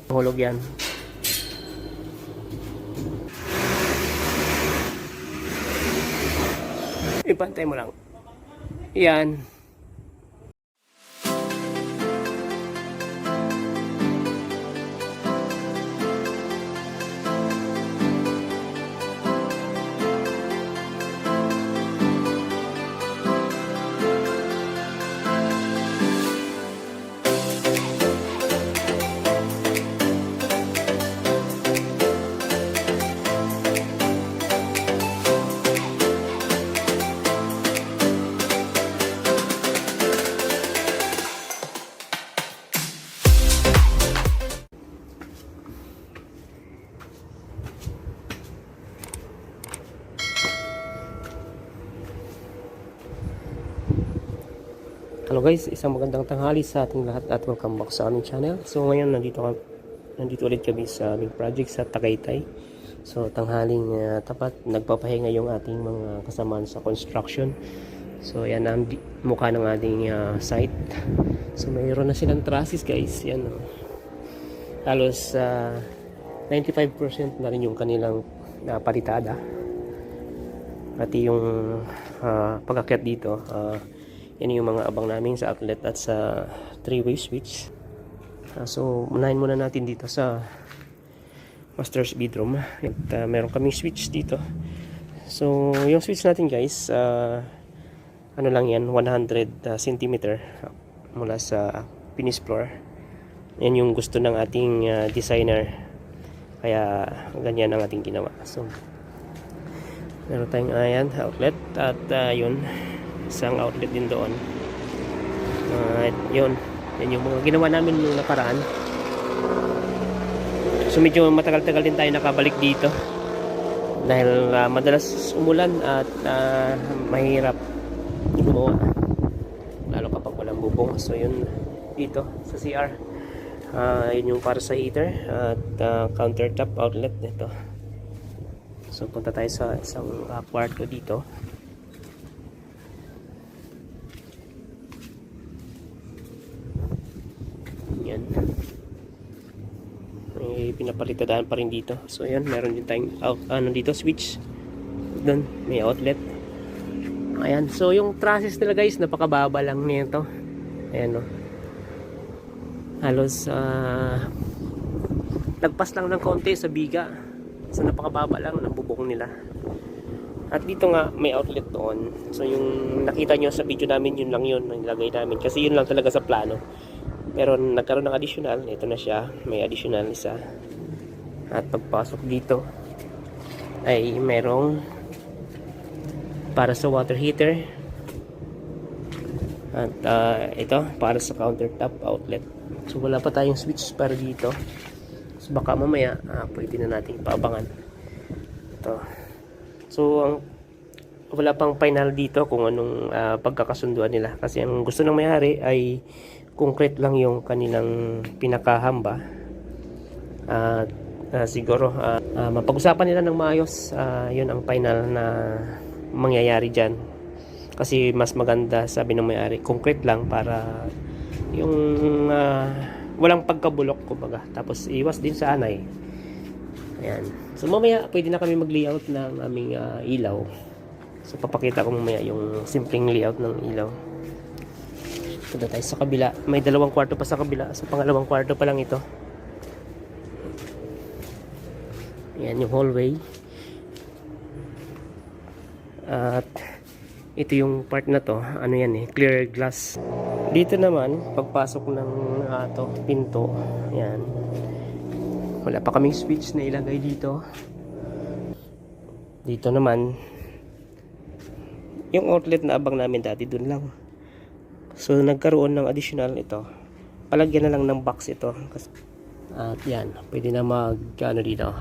Hulog yan. Ipantay mo lang. Yan. Hello guys, isang magandang tanghali sa ating lahat at welcome back sa aming channel. So ngayon nandito ulit kami sa aming project sa Tagaytay. So tanghaling tapat, nagpapahinga yung ating mga kasamaan sa construction. So yan ang mukha ng ating site. So mayroon na silang trusses guys. Yan halos 95% na rin yung kanilang palitada. Pati yung pag-akyat dito, yan yung mga abang namin sa outlet at sa 3-way switch. So unahin muna natin dito sa master's bedroom. At meron kaming switch dito. So yung switch natin guys, ano lang yan, 100 cm mula sa finish floor. Yan yung gusto ng ating designer. Kaya ganyan ang ating ginawa. So meron tayong ayan, outlet at yun, isang outlet din doon. Yun yung mga ginawa namin nung nakaraan. So medyo matagal-tagal din tayo nakabalik dito dahil madalas umulan at mahirap gumawa lalo kapag walang bubong. So yun dito sa CR, yun yung para sa heater at countertop outlet nito. So punta tayo sa isang kwarto dito. Yan. May pinapalitadaan pa rin dito. So yan, meron din tayong dito switch. Doon may outlet. Ayan, so yung trusses nila guys, napakababa lang nito. Ayan o. Halos nagpas lang ng konti sa biga. So napakababa lang ng bubong nila. At dito nga may outlet doon. So yung nakita nyo sa video namin, yun lang yun ang nilagay namin. Kasi yun lang talaga sa plano. Pero nagkaroon ng additional, ito na siya, may additional isa. At pagpasok dito ay merong para sa water heater. At ito para sa countertop outlet. So wala pa tayong switch para dito. So baka mamaya pwede na natin paabangan. Ito. So wala pang final dito kung anong pagkakasunduan nila. Kasi ang gusto ng may-ari ay concrete lang yung kanilang pinakahamba. Siguro mapag-usapan nila ng maayos. Yun ang final na mangyayari dyan. Kasi mas maganda, sabi ng may-ari, concrete lang para yung walang pagkabulok kumbaga. Tapos iwas din sa anay. Ayan. So mamaya pwede na kami mag-layout ng aming ilaw. So papakita ko mamaya yung simpleng layout ng ilaw. Punta tayo sa kabila. May dalawang kwarto pa sa kabila. So pangalawang kwarto pa lang ito. Yan yung hallway. At ito yung part na to. Ano yan clear glass. Dito naman, pagpasok ng pinto. Yan. Wala pa kaming switch na ilagay dito. Dito naman, yung outlet na abang namin dati, dun lang. So nagkaroon ng additional ito. Palagyan na lang ng box ito. At yan, pwede na dito,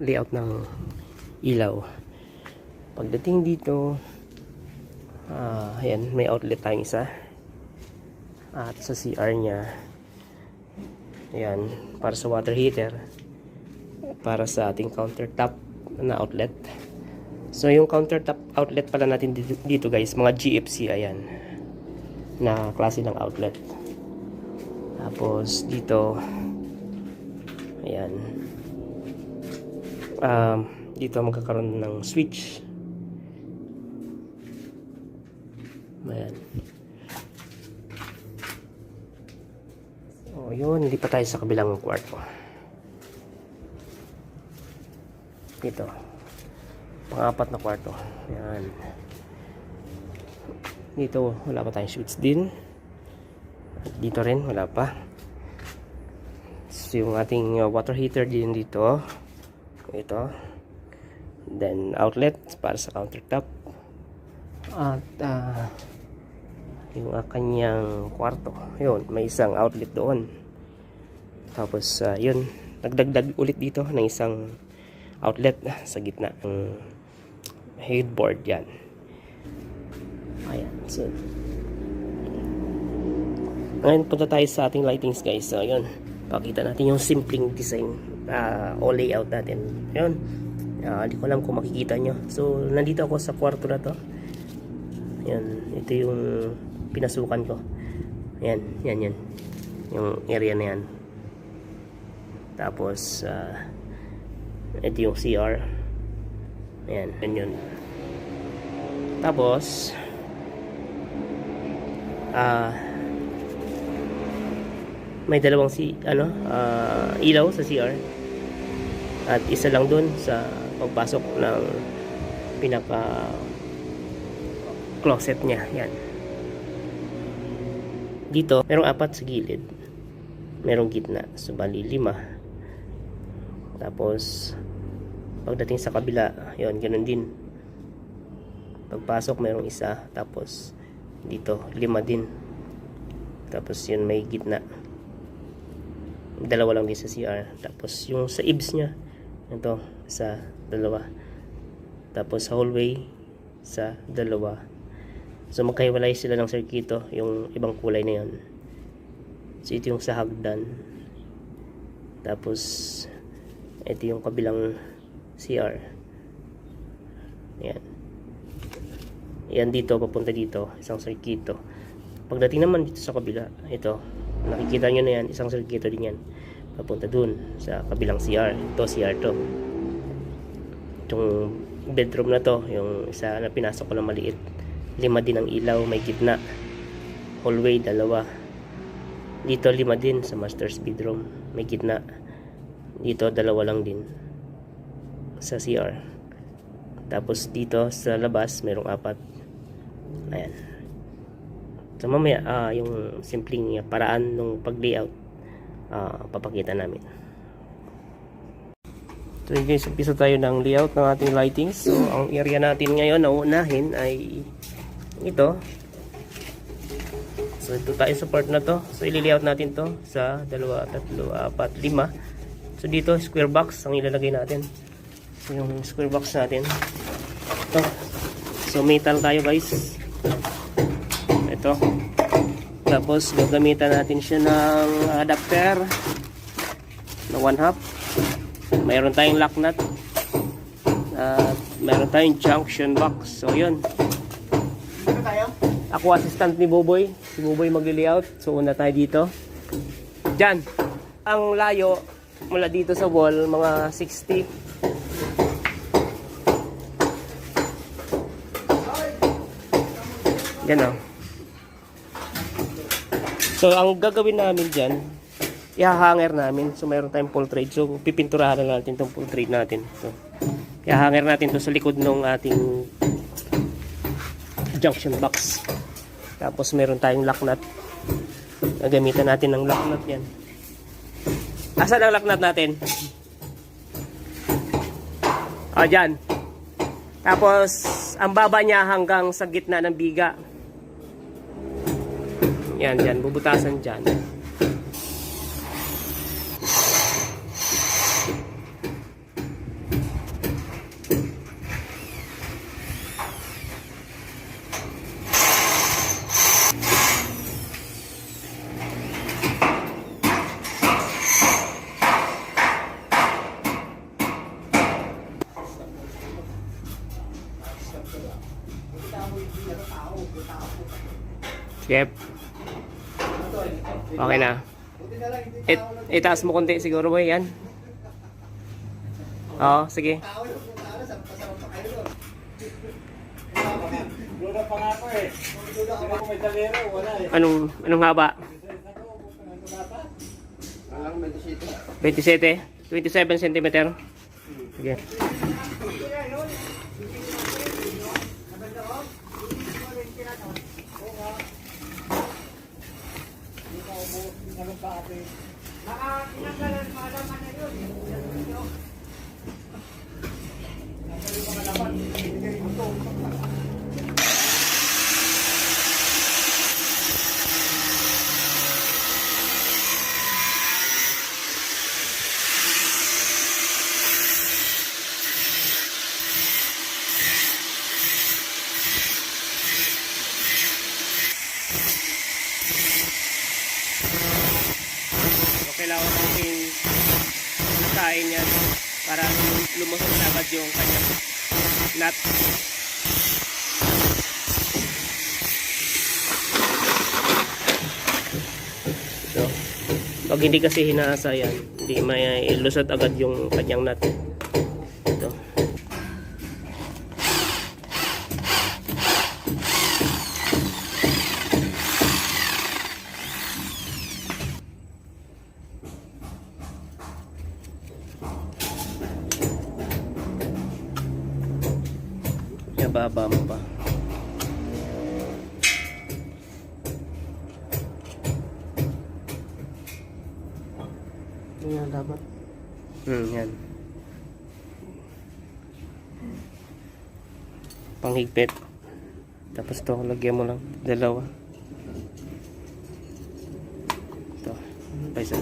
layout ng ilaw. Pagdating dito, ayan, may outlet tayong isa. At sa CR nya, ayan, para sa water heater, para sa ating countertop na outlet. So yung countertop outlet pala natin dito guys, mga GFC, ayan, na klase ng outlet. Tapos dito Ayan. Dito magkakaroon ng switch. Ayan. So, yun. Hindi pa tayo sa kabilang kwarto. Dito. Pang-apat na kwarto. Ayan. Dito, wala pa tayong switch din. At dito rin, wala pa. So, yung ating water heater din dito. Ito. Then, outlet para sa countertop. At, yung kanyang kwarto. Yun, may isang outlet doon. Tapos, yun. Nagdagdag ulit dito ng isang outlet sa gitna ng headboard yan. Ayan. So, ngayon punta tayo sa ating lightings guys. So, yun. Pakita natin yung simpleng design o layout natin. Yun. Hindi ko alam kung makikita nyo. So, nandito ako sa kwarto na to. Ayan. Ito yung pinasukan ko. Ayan. Yan. Yung area na yan. Tapos, ito yung CR. Ayan. Yun. Tapos, may dalawang ilaw sa CR at isa lang dun sa pagpasok ng pinaka closet niya. Yan. Dito merong 4 sa gilid, merong gitna, so bali 5. Tapos pagdating sa kabila, yon ganun din. Pagpasok merong isa, tapos dito 5 din. Tapos yun may gitna, 2 lang din sa CR. Tapos yung sa ibs nya, ito sa 2. Tapos hallway sa 2. So magkahiwalay sila ng circuito, yung ibang kulay na yun. So ito yung sa hagdan. Tapos ito yung kabilang CR. Ayan. Yan dito, papunta dito, isang circuito. Pagdating naman dito sa kabila, ito, nakikita nyo na yan, isang circuito din yan. Papunta dun sa kabilang CR. Ito, CR to. Itong bedroom na to, yung isa na pinasok ko na maliit. 5 din ang ilaw, may gitna. Hallway, 2. Dito 5 din sa master's bedroom, may gitna. Dito 2 lang din sa CR. Tapos dito sa labas merong 4. Ayan. So mamaya yung simpleng paraan ng pag-layout papakita namin. So guys, umpisa tayo ng layout ng ating lighting. So ang area natin ngayon na uunahin ay ito. So ito tayo sa part na to. So i-layout natin to sa 2, 3, 4, 5. So dito square box ang ilalagay natin. So yung square box natin ito. So metal tayo guys. Ito. Tapos gagamitan natin siya ng adapter na 1/2. Mayroon tayong lock nut. Mayroon tayong junction box. So yun. Ako assistant ni Boboy. Si Boboy mag-layout. So una tayo dito. Diyan. Ang layo mula dito sa wall mga 60. Yan o. So, ang gagawin namin dyan, i-hanger namin. So, mayroon tayong full trade. So, pipinturahan na natin itong full trade natin. So, i-hanger natin ito sa likod ng ating junction box. Tapos, mayroon tayong lock nut. Gagamitan natin ng lock nut yan. Asan ang lock nut natin? O, dyan. Tapos, ang baba niya hanggang sa gitna ng biga. Yan, dyan. Bubutasan dyan. Yep. Okay na. Itaas mo konti siguro boy yan. Oo, sige. Duda pa nga ako eh. Sino kung may talero, wala eh. Anong haba? Alam ko 27. 27? 27 cm? Sige. So, kailangan natin kain yan para lumusot na agad yung kanyang nut. So, pag hindi kasi hinaasa yan, hindi may lusot agad yung kanyang nut. Ito. Baba mo pa. Yan dapat. Yan. Panghigpit. Tapos to, lagyan mo lang dalawa. Ito. Pa isa.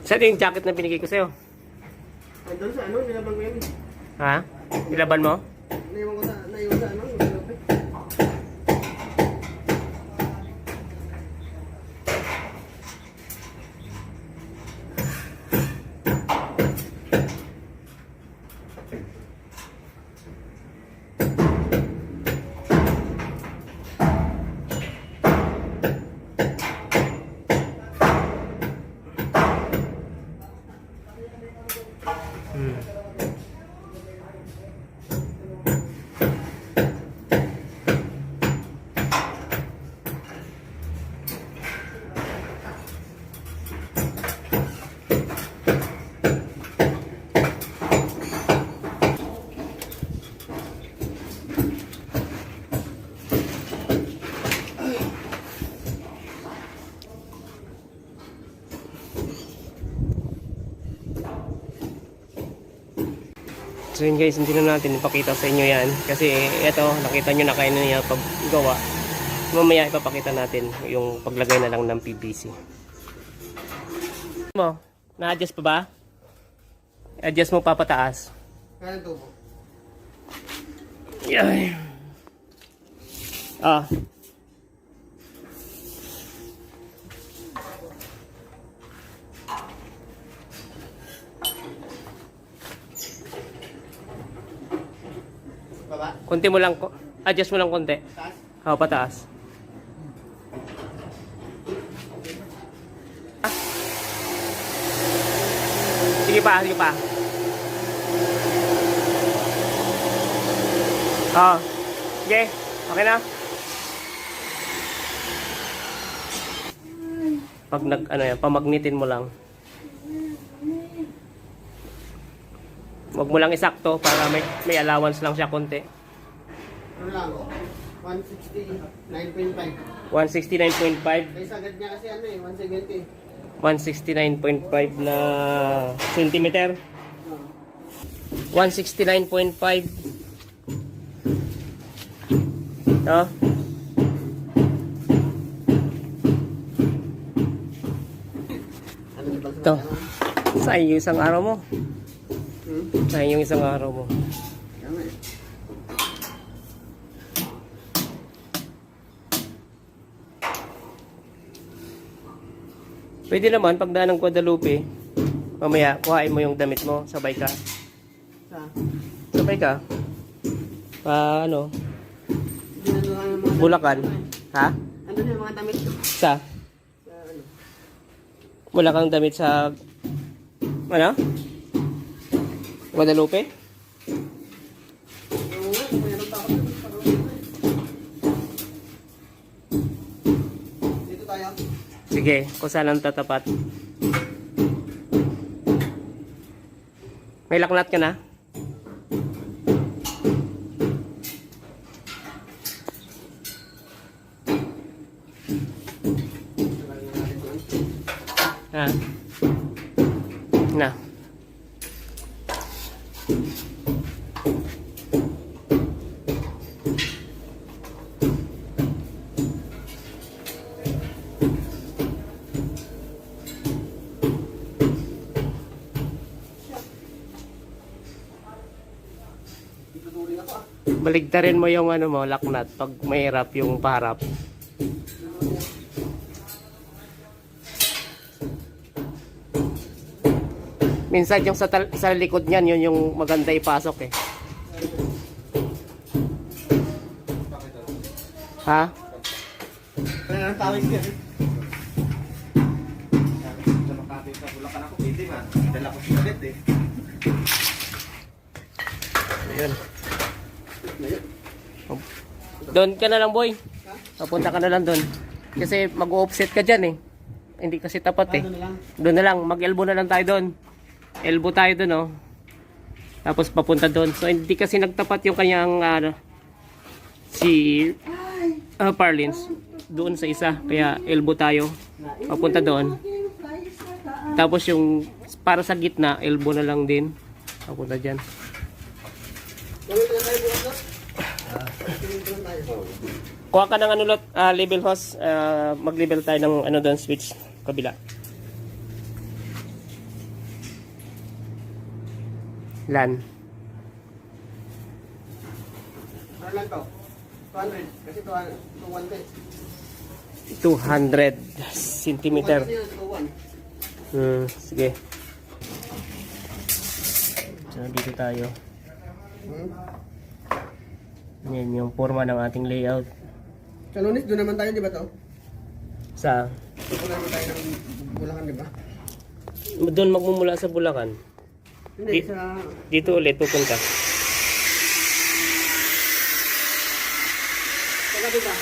Saan yung jacket na binigay ko sa'yo? Doon sa ano, nilaban ko yan. Ha? Nilaban mo? Naiwan ko sa ano, nilapit. So yun guys, hindi na natin ipakita sa inyo yan. Kasi ito, nakita nyo na kayo na niya paggawa. Mamaya ipapakita natin yung paglagay na lang ng PVC. Mo, na-adjust pa ba? Adjust mo pa pataas. Kaya tubo. Yan. Ah. Baba? Konti mo lang, adjust mo lang konti. Taas? Oo, pataas. Ah. Sige pa, sige pa. Oo. Sige, okay na. Pag ano yan, pamagnitin mo lang. Huwag mo lang isakto para may allowance lang siya konti. Ano lang? 169.5. 169.5. Kaya sagad niya kasi ano eh, 170. 169.5 na centimeter. 169.5. No? Ano ba? Ito. Sayang yung isang araw mo. Hmm? Sayang yung isang araw mo. Tama eh. Pwede naman, pagdaan ng Guadalupe, mamaya, kuhain mo yung damit mo, sabay ka. Sa? Sabay ka. Ano, Hindi na doon ang mga Bulacan. Ha? Ano na yung mga damit ko? Sa? Sa ano? Wala kang damit sa, ano? Guadalupe? Oo nga, mayroon pa ako doon. Dito tayo. Sige, kung saan ang tatapat. May laknat ka na? Ha? Na. Itutuloy ako ah. Baligtarin mo yung ano mo, laknat pag mahirap yung paharap. Minsan yung sa likod niyan, yun yung maganda ipasok eh. Ha? Kaya nang tawag ka. Sa Makati sa Bulacan ako, pwede man. Dala ko sa bed eh. Ayun. Doon ka na lang, boy. Papunta ka na lang doon. Kasi mag-offset ka dyan eh. Hindi kasi tapat eh. Ano na lang? Doon na lang, mag-elbow na lang tayo doon. Elbow tayo doon, oh. Tapos papunta doon. So hindi kasi nagtapat yung kanyang si Parlins doon sa isa. Kaya elbow tayo. Papunta doon. Tapos yung para sa gitna, elbow na lang din. Papunta diyan. Gawin ko na tayo bukas na. Tingin ko lang tayo. Kuha ka ng ano lot, level hose. Mag-level tayo ng ano doon, switch kabila. LAN. Ano lang to? 200. Kasi 200. 200 centimeter. Kasi yun, 200. Sige. So, dito tayo. Yan yung forma ng ating layout. Sa Lunes, doon naman tayo, di ba to? Sa Wala naman tayo ng Bulacan, di ba? doon magmumula sa Bulacan. Hindi, Di- sa... Dito ulit pupunta. Sa gabi ba?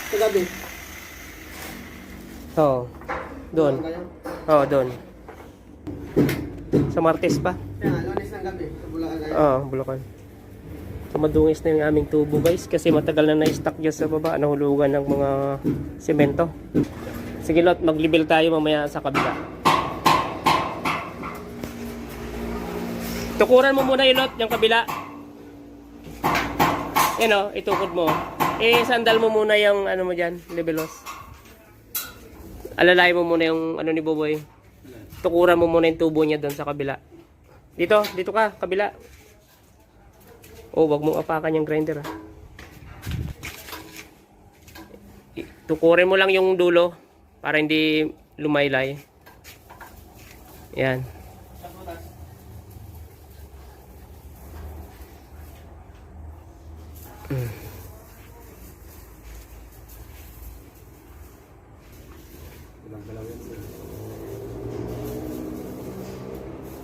Sa gabi. Oo. Doon. Tayo? Oo, doon. Sa Martes pa? Kaya nga, Lunes ng gabi. Sa Bulacan tayo. Oo, Bulacan. So, madungis na yung aming tubo guys kasi matagal na na-stock dyan sa baba. Nahulugan ng mga semento. Sige lot, mag-level tayo mamaya sa kabila. Tukuran mo muna yung lot, yung kabila. Yan o, itukod mo. Sandal mo muna yung ano mo dyan, levelos. Alalay mo muna yung ano ni Boboy. Tukuran mo muna yung tubo niya doon sa kabila. Dito ka, kabila. Oh, wag mong apakan yung grinder ha. Tukurin mo lang yung dulo para hindi lumaylay. Yan.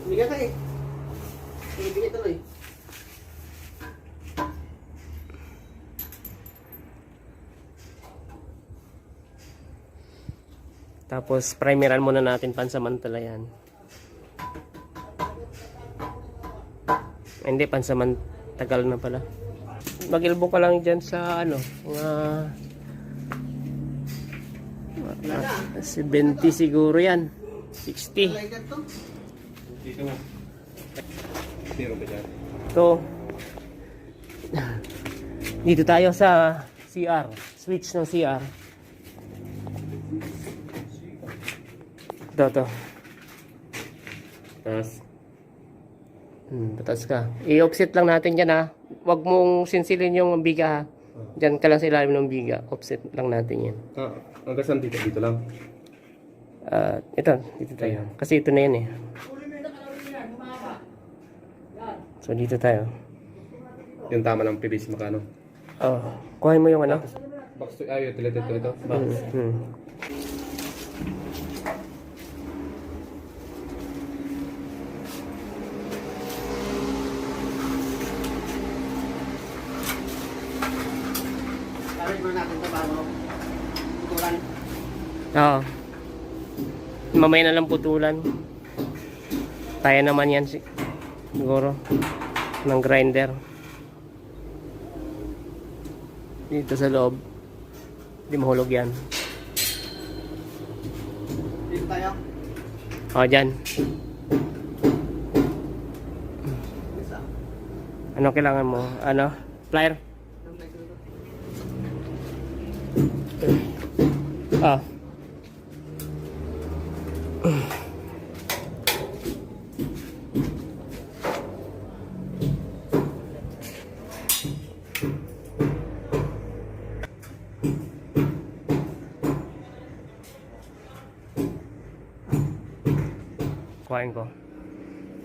Hindi ka eh. Hindi tuloy. Tapos primeran muna natin pansamantala yan. Hindi, pansamantagal na pala. Mag-ilbo ka lang dyan sa ano, mga 70 siguro yan. 60. Like that to? Dito mo. Zero ba dyan? So, dito tayo sa CR. Switch ng CR. Ito. Tapos, pataas ka. I-offset lang natin yan ha. Huwag mong sinsilin yung biga ha. Diyan ka lang sa ilalim ng biga. Offset lang natin yan. Hanggang saan dito? Dito lang. Ito, dito tayo. Kasi ito na yan eh. So dito tayo. Yung tama ng PVC makano. Oh, kuhain mo yung ano? Box to, ito. Box. Sabi mo natin ito bago putulan. Oo. Mamaya na lang putulan. Kaya naman yan siguro. Ng grinder. Dito sa loob. Hindi mahulog yan. Dito tayo. O, dyan. Isa. Ano kailangan mo? Ano? Plier? Ah. Kuhain ko.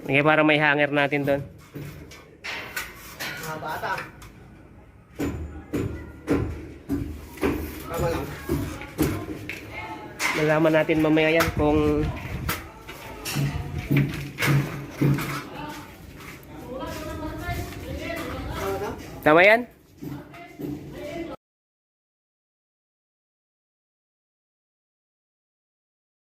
Sige, para may hanger natin doon. Mga bata. Tama lang. Malaman natin mamaya yan kung tama yan?